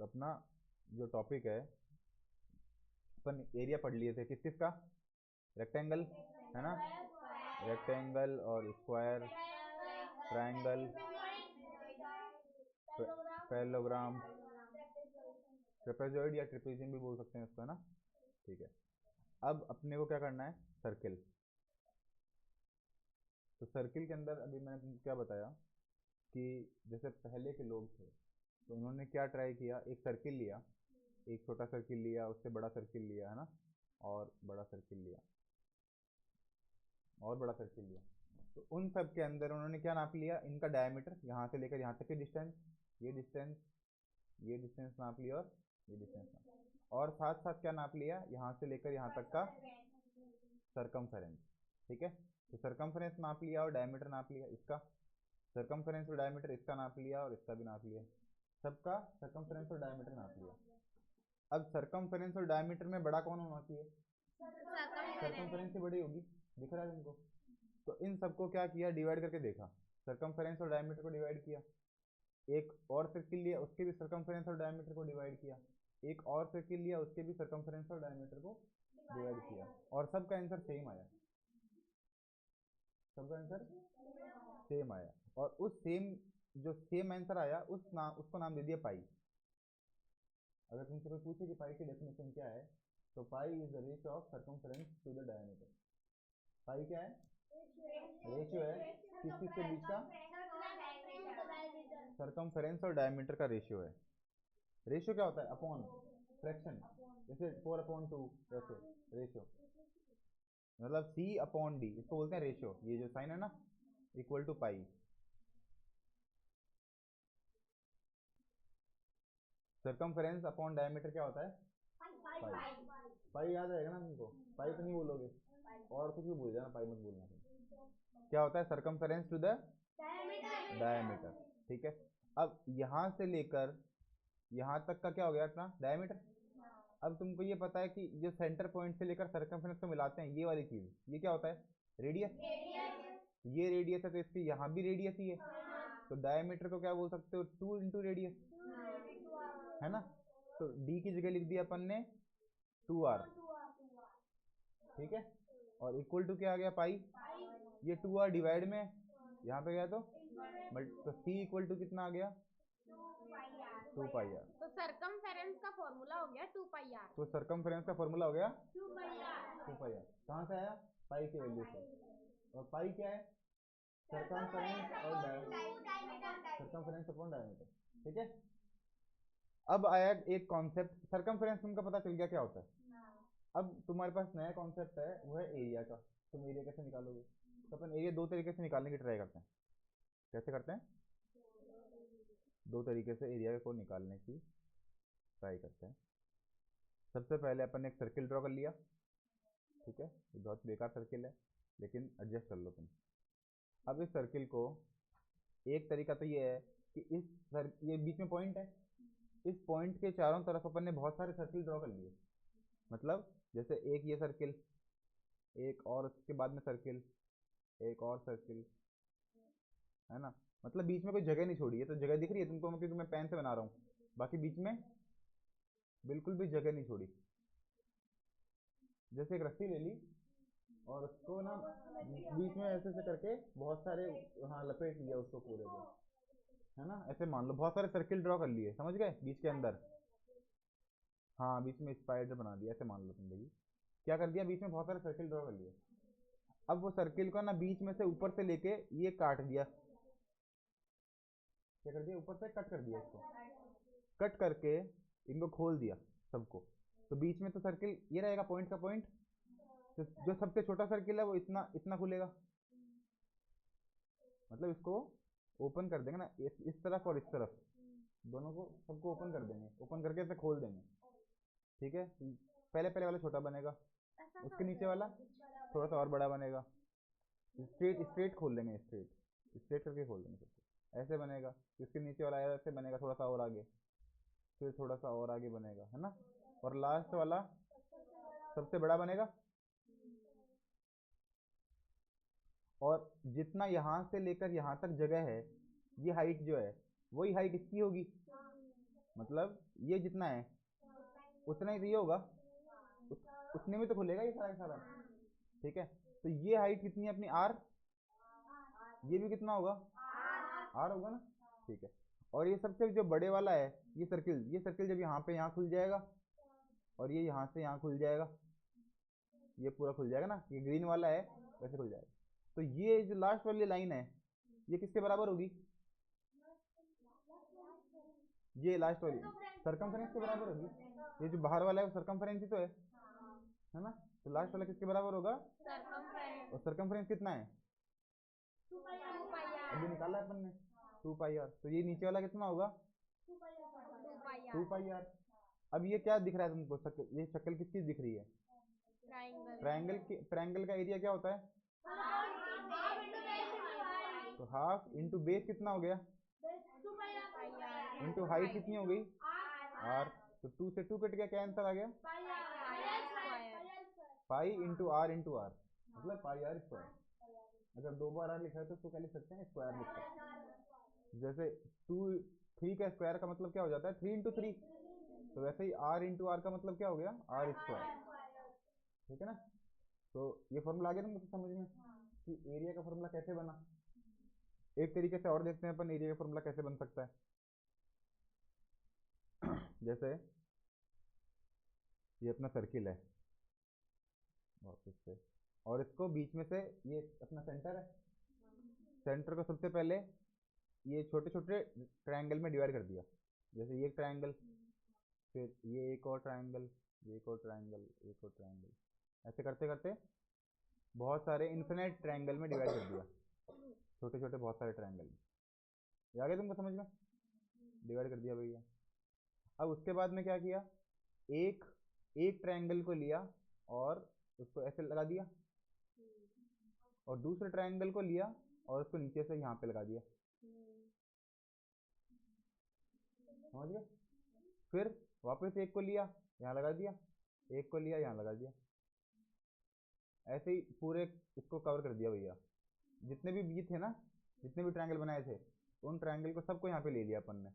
तो अपना जो टॉपिक है, अपन एरिया पढ़ लिए थे किस किस का, रेक्टेंगल है ना, रेक्टेंगल और स्क्वायर, ट्रायंगल, पैरेललोग्राम, ट्रेपेजॉइड या ट्रेपेजियम भी बोल सकते हैं इसको, है ना। ठीक है, अब अपने को क्या करना है, सर्किल। तो सर्किल के अंदर अभी मैंने तुमको क्या बताया कि जैसे पहले के लोग थे तो उन्होंने क्या ट्राई किया, एक सर्किल लिया, एक छोटा सर्किल लिया, उससे बड़ा सर्किल लिया, है ना, और बड़ा सर्किल लिया, और बड़ा सर्किल लिया। तो उन सब के अंदर उन्होंने क्या नाप लिया, इनका डायमीटर यहाँ से लेकर यहाँ तक की डिस्टेंस, ये डिस्टेंस, ये डिस्टेंस नाप लिया, और ये डिस्टेंस नाप लिया, और साथ साथ क्या नाप लिया, यहाँ से लेकर यहाँ तक का सरकमफेरेंस। ठीक है, तो सरकमफेरेंस नाप लिया और डायमीटर नाप लिया इसका, सरकमफेरेंस और डायमीटर इसका नाप लिया और इसका भी नाप लिया, सबका सरकमफेरेंस और डायमीटर नाप लिया। अब सरकमफेरेंस और डायमीटर में बड़ा कौन होना चाहिए, सरकमफेरेंस से बड़ी होगी, दिख रहा है तुमको। तो इन सबको क्या किया, डिवाइड करके देखा, सरकमफेरेंस और डायमीटर को डिवाइड किया, एक और सर्किल लिया, उसके भी सरकमफेरेंस और डायमीटर को डिवाइड किया, एक और सर्किल लिया, उसके भी सरकमफेरेंस और डायमीटर को डिवाइड किया, और सबका आंसर सेम आया, सबका आंसर सेम आया। और उस सेम, जो सेम आंसर आया उसको नाम दे दिया पाई। अगर तुमसे कोई पूछे कि पाई की डेफिनेशन क्या है, तो pi is the ratio of circumference to the diameter. Pi क्या है, रेशियो है किस चीज के बीच का, सरकमफेरेंस और डायमीटर का रेशियो है। रेशियो क्या होता है, अपॉन, फ्रैक्शन, जैसे 4/2 वैसे रेशियो, मतलब सी अपॉन डी, इसको बोलते हैं रेशियो, ये जो साइन है ना, equal to pi. Circumference upon diameter क्या होता है, पाई। पाई याद रहेगा ना तुमको, पाई तो नहीं बोलोगे, और कुछ भी बोल जाना, पाई मत बोलना तुम। क्या होता है, सरकमफेरेंस टू द डायमीटर। ठीक है, अब यहाँ से लेकर यहाँ तक का क्या हो गया अपना डायमीटर। अब तुमको ये पता है कि जो सेंटर पॉइंट से लेकर सरकमफेरेंस को मिलाते हैं, ये वाली चीज, ये क्या होता है, रेडियस। ये रेडियस है तो इसकी यहाँ भी रेडियस ही है, तो डायमीटर को क्या बोल सकते हो, 2 × रेडियस, है ना। तो डी की जगह लिख दिया अपन ने 2r। ठीक है, और इक्वल टू क्या आ गया, पाई, ये 2r डिवाइड में यहाँ पे गया तो तो सी इक्वल टू कितना आ गया, 2 पाई आर। तो सरकमफेरेंस का फॉर्मूला हो गया 2 पाई आर। तो सरकमफ्रेंस का फॉर्मूला हो गया 2 पाई आर। कहाँ से आया, पाई की वैल्यू से, और पाई क्या है, सरकमफ्रेंस और सरकमफ्रेंस अपॉन डायमीटर। ठीक है, अब आया एक कॉन्सेप्ट, सरकमफ्रेंस तुमको पता चल गया क्या होता है। अब तुम्हारे पास नया कॉन्सेप्ट है, वो है एरिया का। तुम एरिया कैसे निकालोगे, तो अपन एरिया दो तरीके से निकालने की ट्राई करते हैं। कैसे करते हैं, दो तरीके से एरिया को निकालने की ट्राई करते हैं। सबसे पहले अपन ने एक सर्किल ड्रॉ कर लिया, ठीक है, ये बहुत बेकार सर्किल है, लेकिन एडजस्ट कर लो तुम। अब इस सर्किल को, एक तरीका तो ये है कि ये बीच में पॉइंट है, इस पॉइंट के चारों तरफ अपन ने बहुत सारे सर्किल ड्रॉ कर लिए। मतलब जैसे एक ये सर्किल, एक और उसके बाद में सर्किल, एक और सर्किल, है ना। मतलब बीच में कोई जगह नहीं छोड़ी है, तो जगह दिख रही है तुमको, क्योंकि मैं पेन से बना रहा हूँ, बाकी बीच में बिल्कुल भी जगह नहीं छोड़ी। जैसे एक रस्सी ले ली और उसको ना बीच में ऐसे ऐसे करके बहुत सारे, हाँ, लपेट लिया उसको पूरे को, है ना। ऐसे मान लो बहुत सारे सर्किल ड्रॉ कर लिए, समझ गए, बीच के अंदर, हाँ, बीच में स्पाइडर बना दिया, ऐसे मान लो तुम भाई, क्या कर दिया, बीच में बहुत सारे सर्किल ड्रॉ कर लिए। अब वो सर्किल को ना बीच में से ऊपर से लेके ये काट दिया, क्या कर दिया, ऊपर से कट कर दिया इसको, कट करके इनको खोल दिया सबको। तो बीच में तो सर्किल ये रहेगा, पॉइंट का पॉइंट। तो जो सबसे छोटा सर्किल है वो इतना इतना खुलेगा, मतलब इसको ओपन कर देंगे ना, इस तरफ और इस तरफ, दोनों को, सबको ओपन कर देंगे, ओपन करके ऐसे खोल देंगे। ठीक है, पहले पहले वाला छोटा बनेगा, उसके नीचे वाला थोड़ा सा और बड़ा बनेगा, स्ट्रेट स्ट्रेट खोल देंगे, स्ट्रेट स्ट्रेट करके खोल देंगे सबको, ऐसे बनेगा। इसके नीचे वाला ऐसे बनेगा, थोड़ा सा और आगे, फिर थोड़ा सा और आगे बनेगा, है ना। और लास्ट वाला सबसे बड़ा बनेगा, और जितना यहाँ से लेकर यहाँ तक जगह है, ये हाइट जो है वही हाइट इसकी होगी, मतलब ये जितना है उतना ही तो ये होगा, उतने में तो खुलेगा ये सारा का सारा। ठीक है, तो ये हाइट कितनी है अपनी आर, ये भी कितना होगा आर होगा ना। ठीक है, और ये सबसे जो बड़े वाला है ये सर्किल जब यहाँ पे यहाँ खुल जाएगा और ये यहाँ से यहाँ खुल जाएगा, ये पूरा खुल जाएगा ना, ये ग्रीन वाला है वैसे खुल जाएगा। तो ये जो लास्ट वाली लाइन है ये किसके बराबर होगी, ये लास्ट वाली सरकमफ्रेंस के बराबर होगी। ये जो बाहर वाला है वो सरकमफ्रेंस ही तो है ना। तो लास्ट वाला किसके बराबर होगा, और सरकमफ्रेंस कितना है, अभी निकाला है अपन ने 2 पाई आर। तो ये नीचे वाला कितना होगा 2 पाई आर। अब ये क्या दिख रहा है तुमको, शक्ल, ये शक्ल किस चीज दिख रही है, ट्रायंगल का एरिया क्या होता है, तो हाफ इंटू बेस कितना हो गया, इंटू हाइट कितनी हो गई आर। तो 2 से 2 कट गया, क्या आंसर आ गया, पाई इंटू आर, मतलब पाई आर स्क्वायर। अगर 2 बार आर लिखा है तो उसको क्या लिख सकते हैं, स्क्वायर लिख सकते हैं। जैसे 3 का स्क्वायर का मतलब क्या हो जाता है 3 इंटू 3, तो वैसे ही आर इंटू आर का मतलब क्या हो गया आर स्क्वायर। ठीक है ना। तो ये फॉर्मूला आ गया तुमको समझ में कि एरिया का फॉर्मूला कैसे बना। एक तरीके से और देखते हैं अपन एरिया का फॉर्मूला कैसे बन सकता है। जैसे ये अपना सर्किल है वापस से, और इसको बीच में से ये अपना सेंटर है, सेंटर को सबसे पहले ये छोटे छोटे ट्रायंगल में डिवाइड कर दिया। जैसे ये एक ट्रायंगल, फिर ये एक और ट्रायंगल, ये एक और ट्रायंगल, एक और ट्रायंगल, ऐसे करते करते बहुत सारे इन्फिनिट ट्रायंगल में डिवाइड कर दिया, छोटे छोटे बहुत सारे ट्रायंगल में। ये आ गया तुमको समझ में, डिवाइड कर दिया भैया। अब उसके बाद में क्या किया, एक एक ट्रायंगल को लिया और उसको ऐसे लगा दिया, और दूसरे ट्रायंगल को लिया और उसको नीचे से यहाँ पे लगा दिया, समझ गए। फिर वापस एक को लिया यहाँ लगा दिया, एक को लिया यहाँ लगा दिया, ऐसे ही पूरे इसको कवर कर दिया भैया। जितने भी ये थे ना, जितने भी ट्रायंगल बनाए थे उन ट्रायंगल को सबको यहाँ पे ले लिया अपन ने।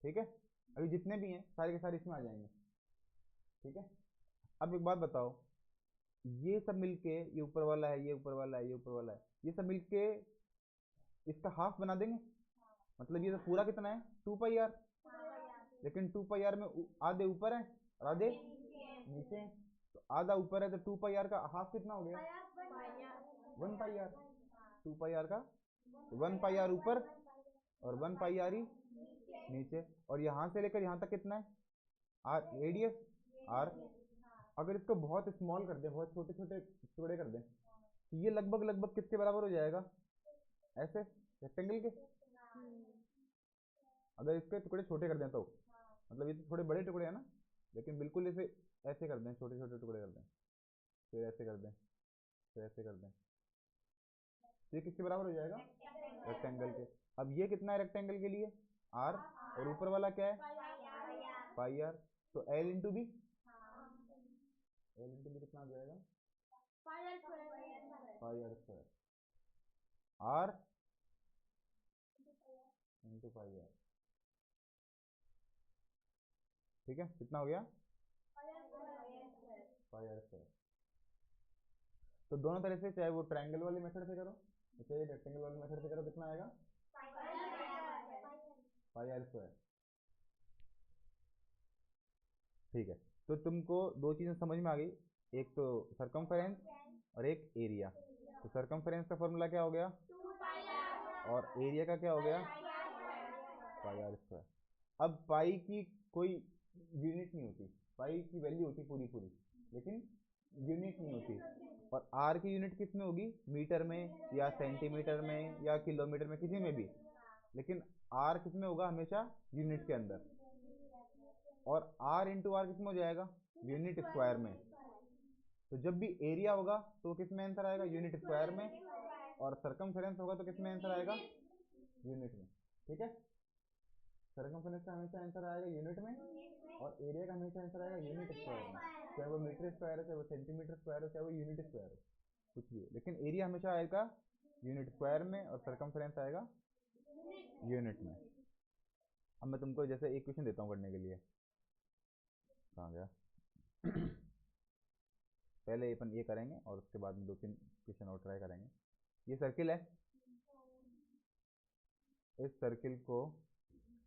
ठीक है, अभी जितने भी हैं सारे के सारे इसमें आ जाएंगे। ठीक है, अब एक बात बताओ, ये सब मिलके, ये ऊपर वाला है, ये ऊपर वाला है, ये ऊपर वाला है, ये सब मिलके इसका हाफ बना देंगे। मतलब ये तो पूरा कितना है 2 पाई आर, लेकिन 2 पाई आर में आधे ऊपर है और आधे नीचे हैं। तो आधा ऊपर है तो 2 पाई आर का हाफ कितना हो गया 1 पाई आर। 2 पाई आर का 1 पाई आर ऊपर और 1 पाई आर ही नीचे, और यहाँ से लेकर यहाँ तक कितना है आर, रेडियस आर। अगर इसको बहुत स्मॉल कर दें, बहुत छोटे छोटे टुकड़े कर दें, तो ये लगभग लगभग किसके बराबर हो जाएगा, ऐसे रेक्टेंगल के। अगर इसके टुकड़े छोटे कर दें तो, मतलब ये तो थोड़े बड़े टुकड़े हैं ना, लेकिन बिल्कुल इसे ऐसे कर दें, छोटे छोटे टुकड़े कर दें, फिर ऐसे कर दें, फिर ऐसे कर दें, तो ये किसके बराबर हो जाएगा, रेक्टेंगल के। अब ये कितना है रेक्टेंगल के लिए आर, और ऊपर वाला क्या है पाई आर। तो L into B, L into B कितना आ जाएगा pi r square, r into pi r. ठीक है, कितना हो गया पाई आर स्क्वायर। तो दोनों तरह से, चाहे वो ट्रायंगल वाले मेथड से करो चाहे रेक्टेंगल वाले मेथड से करो, कितना आएगा पाई आर स्क्वायर। ठीक है, तो तुमको दो चीजें समझ में आ गई, एक तो सरकमफेरेंस और एक एरिया। तो सरकमफेरेंस का फॉर्मूला क्या हो गया, और एरिया का क्या हो गया पाई आर स्क्वायर। अब पाई की कोई यूनिट नहीं होती, पाई की वैल्यू होती पूरी पूरी, लेकिन यूनिट नहीं होती। और आर की यूनिट किस में होगी, मीटर में या सेंटीमीटर में या किलोमीटर में, किसी में भी, लेकिन आर किस में होगा, हमेशा यूनिट के अंदर। और आर इंटू आर किस में हो जाएगा, यूनिट स्क्वायर में। तो जब भी एरिया होगा तो वो किस में आंसर आएगा, यूनिट स्क्वायर में, और सरकमफेरेंस होगा तो किस में आंसर आएगा, यूनिट में। ठीक है, सरकमफेरेंस का हमेशा आंसर आएगा यूनिट में, और एरिया का हमेशा आंसर आएगा यूनिट स्क्वायर में। चाहे वो मीटर स्क्वायर हो, चाहे वो सेंटीमीटर स्क्वायर हो, चाहे वो यूनिट स्क्वायर हो, कुछ भी हो, लेकिन एरिया हमेशा आएगा यूनिट स्क्वायर में और सरकमफेरेंस आएगा यूनिट में। अब मैं तुमको जैसे एक क्वेश्चन देता हूँ करने के लिए। कहाँ गया? पहले अपन ये करेंगे और उसके बाद में 2-3 क्वेश्चन और ट्राई करेंगे। ये सर्किल है। इस सर्किल को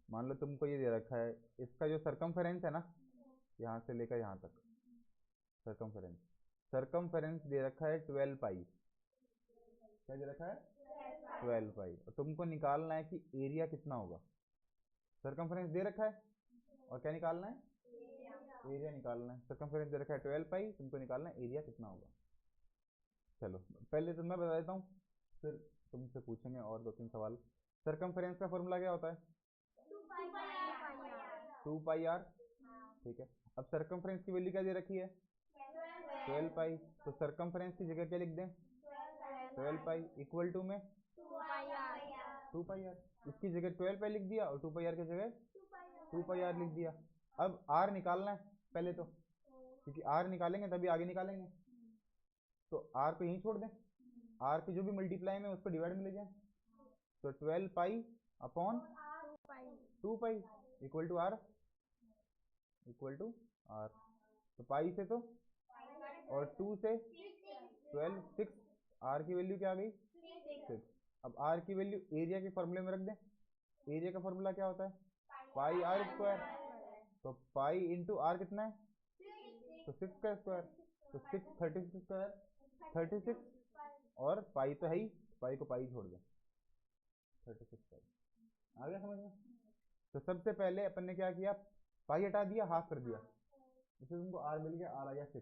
मान लो तुमको ये दे रखा है, इसका जो सरकमफेरेंस है ना, यहाँ से लेकर यहाँ तक सरकमफेरेंस, सरकमफेरेंस दे रखा है 12 पाई। क्या दे रखा है? 12 पाई। और तुमको निकालना है कि एरिया कितना होगा। सरकमफेरेंस दे रखा है और क्या निकालना है? एरिया निकालना है। सरकमफेरेंस दे रखा है 12 पाई, तुमको निकालना है एरिया कितना होगा। चलो पहले तो मैं बता देता हूँ, फिर तुमसे पूछेंगे और 2-3 सवाल। सरकमफेरेंस का फॉर्मूला क्या होता है? 2 पाई आर। ठीक है। अब सरकमफेरेंस की वैल्यू क्या दे रखी है? 12 पाई। तो सरकमफेरेंस की जगह क्या लिख दें? 12 पाई इक्वल टू में 2 पाई आर। इसकी जगह 12 पाई लिख दिया और 2 पाई आर की जगह 2 पाई आर लिख दिया। अब आर निकालना है पहले तो, क्योंकि आर निकालेंगे तभी आगे निकालेंगे। तो आर को यहीं छोड़ दें, आर की जो भी मल्टीप्लाई में उसको डिवाइड में ले जाए। तो 12 pi upon 2 pi equal to R, equal to R. तो पाई से तो और 2 से 12, 6। आर की वैल्यू क्या आ गई? 6। अब आर की वैल्यू एरिया के फॉर्मूले में रख दें। एरिया का फॉर्मूला क्या होता है? Pi r square. तो पाई इंटू आर कितना है? तो 6 का स्क्वायर। तो 6 36 स्क्वायर 36। और पाई तो है ही, पाई को पाई छोड़ दें, 36 पाई। आ गया समझ में? तो सबसे पहले अपन ने क्या किया, पाई हटा दिया, हाफ कर दिया, इससे तुमको आर मिल गया, आर आ गया 6।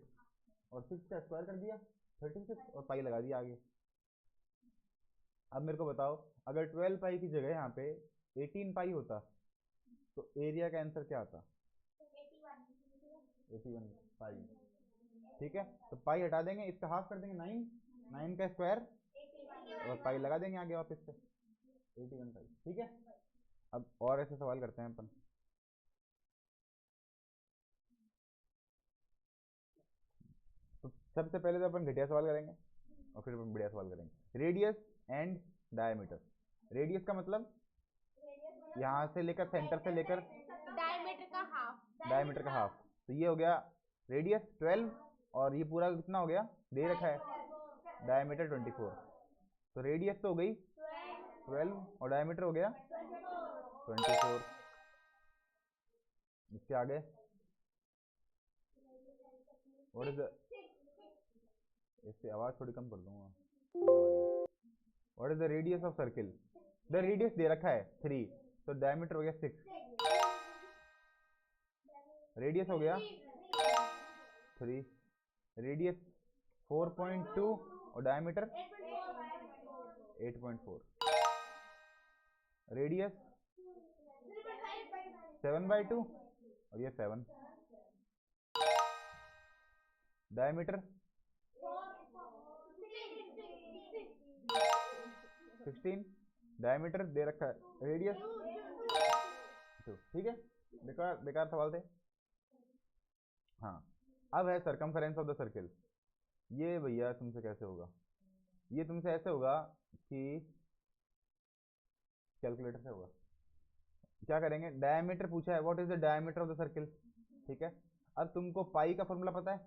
और 6 का स्क्वायर कर दिया 36 और पाई लगा दिया आगे। अब मेरे को बताओ, अगर 12 पाई की जगह यहाँ पे 18 पाई होता तो एरिया का आंसर क्या आता? 81 पाई। ठीक है। तो पाई हटा देंगे, इसका हाफ कर देंगे 9, 9 का स्क्वायर और पाई लगा देंगे आगे वापस से 81 पाई। ठीक है। अब और ऐसे सवाल करते हैं अपन। तो सबसे पहले तो अपन घटिया सवाल करेंगे और फिर अपन बढ़िया सवाल करेंगे। Radius and diameter. रेडियस का मतलब यहाँ से लेकर सेंटर से लेकर डायमीटर का हाफ। तो ये हो गया रेडियस 12 और ये पूरा कितना हो गया दे रखा है डायमीटर 24। तो रेडियस तो हो गई 12 और डायमीटर हो गया 24। इसके आगे और इससे आवाज थोड़ी कम कर दूंगा आवाज में। What is the radius of circle? The radius दे रखा है 3, तो डायमीटर हो गया 6। रेडियस हो गया 3, रेडियस 4.2 और डायमीटर 8.4। रेडियस 7/2 और ये 7। डायमीटर 16। डायमीटर दे रखा है, रेडियस 2। ठीक है। बेकार बेकार सवाल थे। हाँ, अब है सरकमफेरेंस ऑफ द सर्किल। ये भैया तुमसे कैसे होगा? ये तुमसे ऐसे होगा कि कैलकुलेटर से होगा। क्या करेंगे, डायमीटर पूछा है, what is the diameter of the circle. ठीक है। अब तुमको पाई का फॉर्मूला पता है,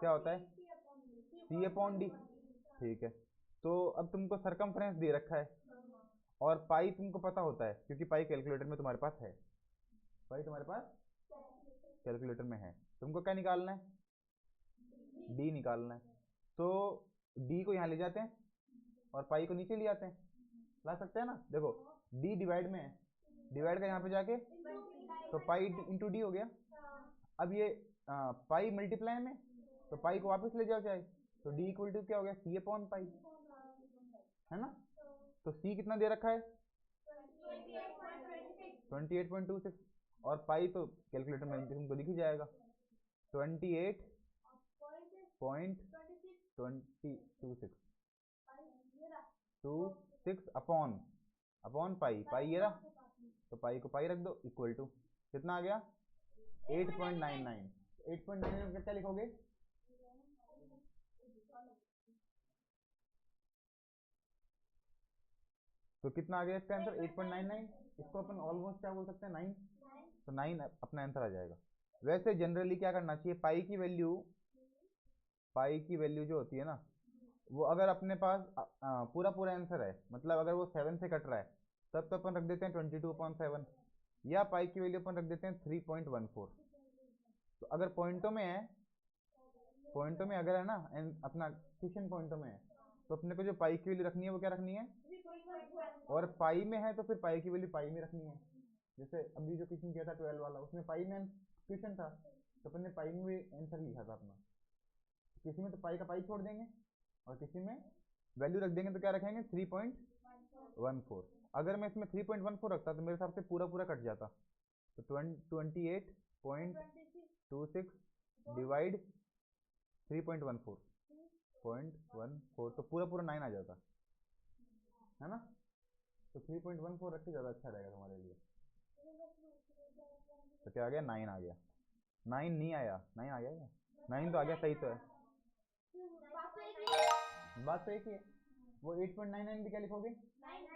क्या होता है? सी अपॉन डी। ठीक है। तो अब तुमको सरकमफ्रेंस दे रखा है और पाई तुमको पता होता है क्योंकि पाई कैलकुलेटर में तुम्हारे पास है। पाई तुम्हारे पास कैलकुलेटर में है। तुमको क्या निकालना है? डी निकालना है। तो डी को यहाँ ले जाते हैं और पाई को नीचे ले आते हैं। ला सकते हैं ना? देखो डी डिवाइड में है, डिवाइड का यहाँ पे जाके तो पाई इंटू डी हो गया। अब ये पाई मल्टीप्लाई में, तो पाई को वापस ले जाओ चाहे, तो डी इक्वल टू क्या हो गया? सी अपॉन पाई, है ना? तो सी कितना दे रखा है? 28.26। और पाई तो कैलकुलेटर में तुमको दिख ही जाएगा 28.226 अपॉन अपॉन पाई, पाई ये रहा, तो पाई को पाई रख दो इक्वल टू कितना आ गया? 8.99। 8.99 क्या लिखोगे? तो कितना आ गया इसका आंसर 8.99। इसको अपन ऑलमोस्ट क्या बोल सकते हैं 9, तो 9 अपना आंसर आ जाएगा। वैसे जनरली क्या करना चाहिए, पाई की वैल्यू जो होती है ना, वो अगर अपने पास पूरा पूरा आंसर है, मतलब अगर वो 7 से कट रहा है, तब तो अपन रख देते हैं 22/7, या पाई की वैल्यू अपन रख देते हैं 3.14। तो अगर पॉइंटों में अगर है ना अपना क्वेश्चन पॉइंटों में है, तो अपने को जो पाई की वैल्यू रखनी है वो क्या रखनी है, और पाई में है तो फिर पाई की वैल्यू पाई में रखनी है। जैसे अभी जो क्वेश्चन किया था 12 वाला, उसमें पाई में क्वेश्चन था, तो अपन ने पाई में भी आंसर लिखा था अपना। किसी में तो पाई का पाई छोड़ देंगे और किसी में वैल्यू रख देंगे, तो क्या रखेंगे 3.14। अगर मैं इसमें 3.14 रखता तो मेरे हिसाब से पूरा पूरा कट जाता, तो 28.26 डिवाइड 3.14 तो पूरा पूरा 9 आ जाता है ना। तो 3.14 रख के ज़्यादा अच्छा रहेगा तुम्हारे लिए। तो क्या आ गया 9 आ गया, 9 नहीं आया, 9 आ गया क्या, 9 तो आ गया, सही तो है, बात तो एक ही है। वो 8.99 भी क्या लिखोगे,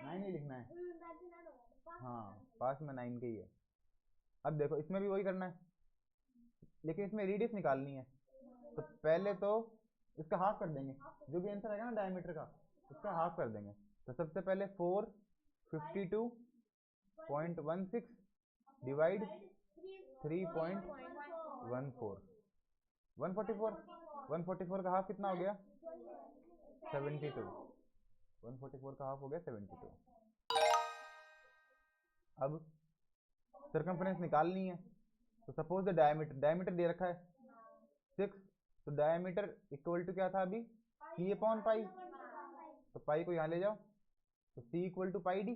9 ही लिखना है। हाँ पास में 9 के ही है। अब देखो इसमें भी वही करना है, लेकिन इसमें रेडियस निकालनी है। तो पहले तो इसका हाफ कर देंगे, जो भी आंसर आएगा ना डायमीटर का, उसका हाफ कर देंगे। तो सबसे पहले 452.16 डिवाइड 3.14, 144 का हाफ कितना हो गया 72, 144 का हाफ हो गया 72। अब सर्कमफ्रेंस निकालनी है, तो सपोज द डायमीटर दे रखा है 6, तो डायमीटर इक्वल टू क्या था अभी, सी अपॉन पाई, तो पाई को यहाँ ले जाओ, तो सी इक्वल टू पाई डी।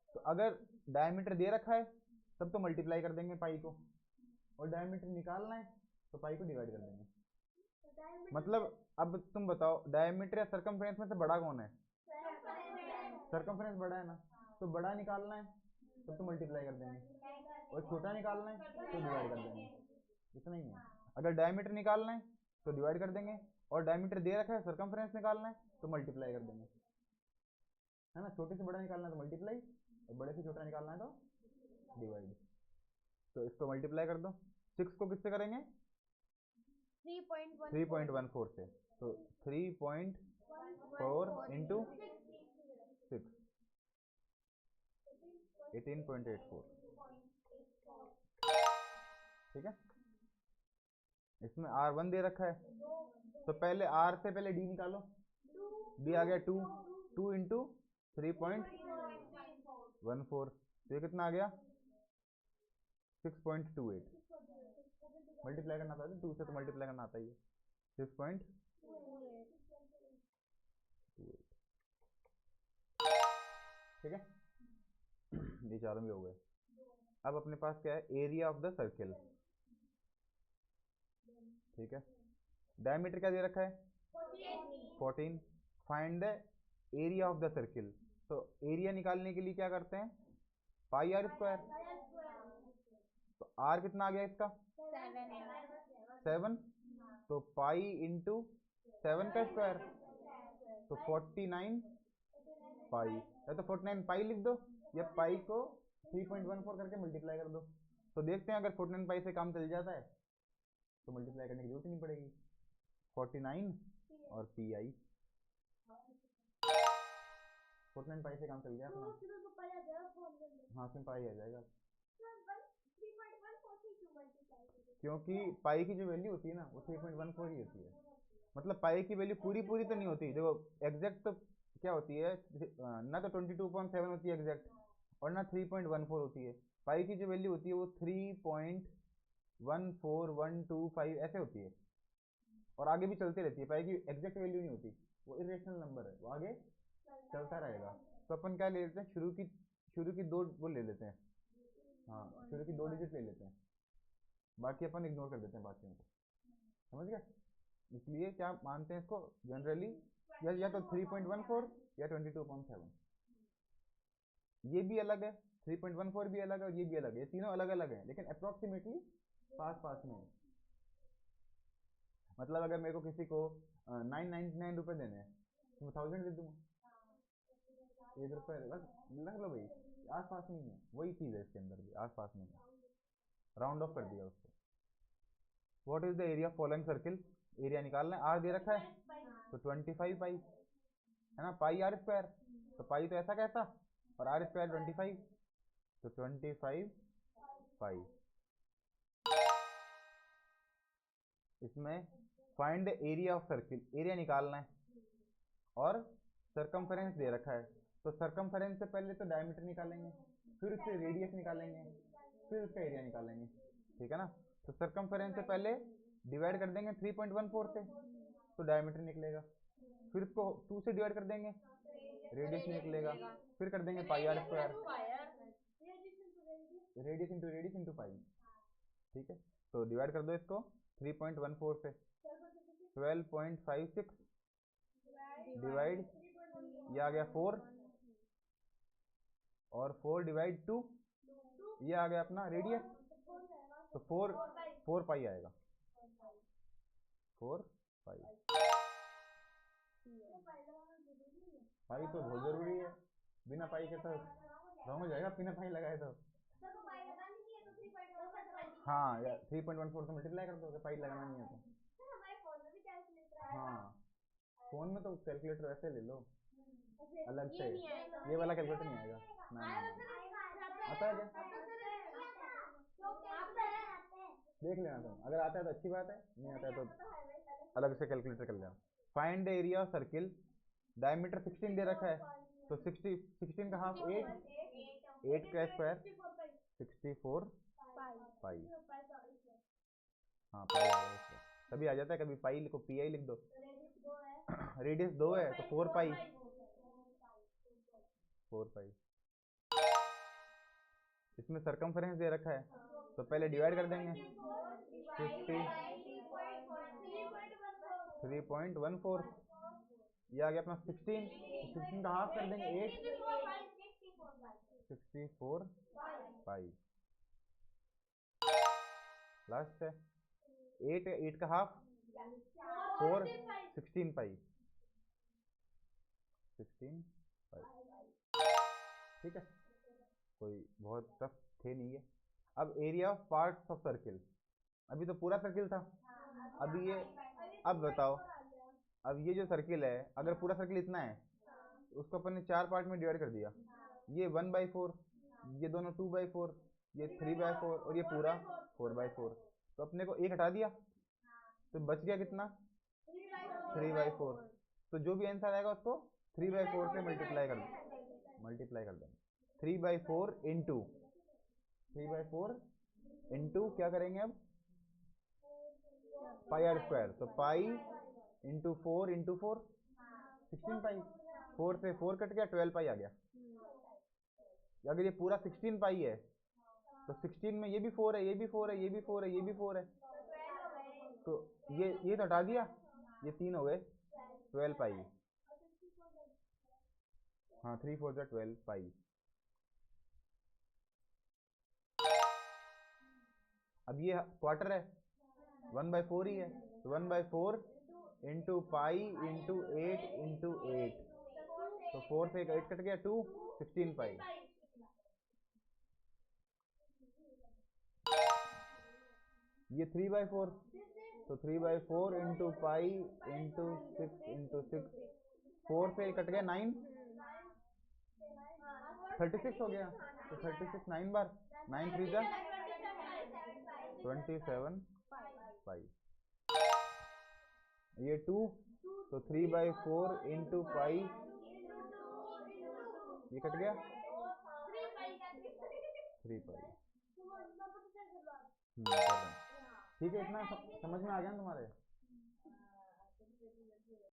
तो अगर डायमीटर दे रखा है तब तो मल्टीप्लाई कर देंगे पाई को, और डायमीटर निकालना है तो पाई को डिवाइड कर देंगे। मतलब अब तुम बताओ डायमीटर या सर्कमफ्रेंस में से बड़ा कौन है, सर्कमफ्रेंस बड़ा है ना, तो बड़ा निकालना है तब तो मल्टीप्लाई कर देंगे, और छोटा निकालना है तो डिवाइड कर देंगे, इतना ही है। अगर डायमीटर निकालना है तो डिवाइड कर देंगे, और डायमीटर दे रखा है सर्कमफ्रेंस निकालना है तो मल्टीप्लाई कर देंगे, है ना। छोटे से बड़ा निकालना है तो मल्टीप्लाई, और बड़े से छोटा निकालना है तो डिवाइड। तो इसको मल्टीप्लाई कर दो, 6 को किससे करेंगे 3.14 से, तो 3.4 इंटू 6 18.84, ठीक है। इसमें R1 दे रखा है, तो पहले R से पहले D निकालो, D आ गया 2 इंटू 3.14, तो ये कितना आ गया 6.28। मल्टीप्लाई करना आता है 2 से, तो मल्टीप्लाई करना आता ही है 6.28, ठीक है। ये चारों भी हो गए। अब अपने पास क्या है, एरिया ऑफ द सर्किल, ठीक है। डायमीटर क्या दे रखा है 14, find the area of the circle. तो एरिया निकालने के लिए क्या करते हैं, पाई आर स्क्वायर। तो आर कितना आ गया इसका 7, तो पाई इंटू 7 का स्क्वायर, तो 49 पाई, या तो 49 पाई लिख दो, या पाई को 3.14 करके मल्टीप्लाई कर दो। तो देखते हैं अगर 49 पाई से काम चल जाता है तो मल्टीप्लाई करने की जरूरत नहीं पड़ेगी, 49 और पी आई, 49 पाई से काम चल गया अपना। हाँ उसमें पाई आ जाएगा, क्योंकि पाई की जो वैल्यू होती है ना वो 3.14 ही होती है। मतलब पाई की वैल्यू पूरी पूरी तो नहीं होती, देखो एग्जैक्ट तो क्या होती है ना, तो 22.7 होती है एग्जैक्ट, और ना 3.14 होती है। पाई की जो वैल्यू होती है वो 3.14125 ऐसे होती है, और आगे भी चलती रहती है। पाई की एग्जैक्ट वैल्यू नहीं होती, वो इरेशनल नंबर है, वो आगे चलता रहेगा। तो अपन क्या ले लेते हैं, शुरू की दो वो ले लेते हैं, हाँ शुरू की 2 डिजिट ले लेते हैं, बाकी अपन इग्नोर कर देते हैं बाकियों को, समझ गए। इसलिए क्या मानते हैं इसको जनरली, या तो 3.14 या 22.7, ये भी अलग है, 3.14 भी अलग है, और ये भी अलग है, ये तीनों अलग अलग है, लेकिन अप्रोक्सीमेटली पास पास में है। मतलब अगर मेरे को किसी को 999 रुपये देने हैं तो मैं 1000 दे दूंगा, 1 रुपये बस लग लो भाई, आस पास में ही है, वही चीज़ है इसके अंदर भी, आस पास में है, राउंड ऑफ कर दिया उसको। What is the area of following circle, area निकालना है, आर दे रखा है तो 25 पाई है ना, पाई आर स्क्वायर, तो पाई तो ऐसा कैसा और आर स्क्वायर 25, तो 25 पाई। इसमें find the area of circle, area निकालना है और सरकमफेरेंस दे रखा है, तो सरकमफेरेंस से पहले तो डायमीटर निकालेंगे, फिर उससे रेडियस निकालेंगे, फिर उसका एरिया निकालेंगे, ठीक है ना। तो सरकमफेरेंस से पहले डिवाइड कर देंगे 3.14 से, तो डायमीटर निकलेगा, फिर उसको 2 से डिवाइड कर देंगे, रेडियस निकलेगा, फिर कर देंगे pi r square, radius into pi, ठीक है। तो डिवाइड कर दो इसको 3.14 से, 12.56 डिवाइड, ये आ गया 4 और 4 डिवाइड 2, ये आ गया अपना रेडियस, तो 4 पाई आएगा, 4 पाई। पाई तो बहुत जरूरी है, बिना पाई के तो रॉन्ग हो जाएगा, बिना पाई लगाए तो। हाँ यार 3.14 से मल्टीप्लाई कर दो, अगर पाई लगाना नहीं है तो। हाँ फोन में तो कैलकुलेटर वैसे ले लो अलग से, ये वाला कैलकुलेटर नहीं आएगा ना, आता है क्या, देख लेना तुम, अगर आता है तो अच्छी बात है, नहीं आता है तो अलग से कैलकुलेटर कर लेना। Find the area of circle, diameter 16 दे रखा है, तो 16 का हाफ 8, 8 का स्क्वायर 64 पाई, हाँ पाई आ गया इसका। कभी आ जाता है, कभी पाई लिखो, पी आई लिख दो, रेडियस 2 है तो 4 पाई, 4 पाई। इसमें सरकमफेरेंस दे रखा है, तो पहले डिवाइड कर देंगे 3.14, ये आ गया अपना 16, तो 16 का हाफ कर देंगे 8, 64 पाई, लास्ट है 8, 8 का हाफ 4, 16 पाई, 16 पाई, ठीक है, कोई बहुत टफ थे नहीं है। अब area of parts of circle, अभी तो पूरा सर्किल था, अभी ये, अब बताओ, अब ये जो सर्किल है, अगर पूरा सर्किल इतना है तो उसको अपन ने 4 पार्ट में डिवाइड कर दिया, ये 1/4, ये दोनों 2/4, ये 3/4 और ये पूरा 4/4, तो अपने को एक हटा दिया, तो बच गया कितना 3/4, तो जो भी आंसर आएगा उसको 3/4 से मल्टीप्लाई कर देंगे, 3/4 इंटू 3/4 इंटू क्या करेंगे अब, पाई आर स्क्वायर, तो पाई इंटू 4 इंटू 4 16 पाई, 4 से 4 कट गया, 12 पाई आ गया। अगर ये पूरा 16 पाई है तो 16 में ये भी 4 है, ये भी 4 है, ये भी 4 है, ये भी 4 है, तो ये तो हटा दिया, ये 3 हो गए 12 पाई, हाँ 3 4 जा 12 पाई। अब ये क्वार्टर है, 1/4 ही है, तो 1/4 इंटू पाई इंटू 8 इंटू 8, तो 4 से 8 कट गया, 2 16 पाई। ये 3/4, तो 3/4 इंटू पाई इंटू 6 इंटू 6, 4 से कट गया 9, 36 हो गया, तो 36 9 बार, 9 3 जा 27 पाई, ये 2, तो 3/4 इंटू पाई, ये कट गया 3 पाई। कर रहे हैं, ठीक है, इतना समझ में आ गया ना तुम्हारे।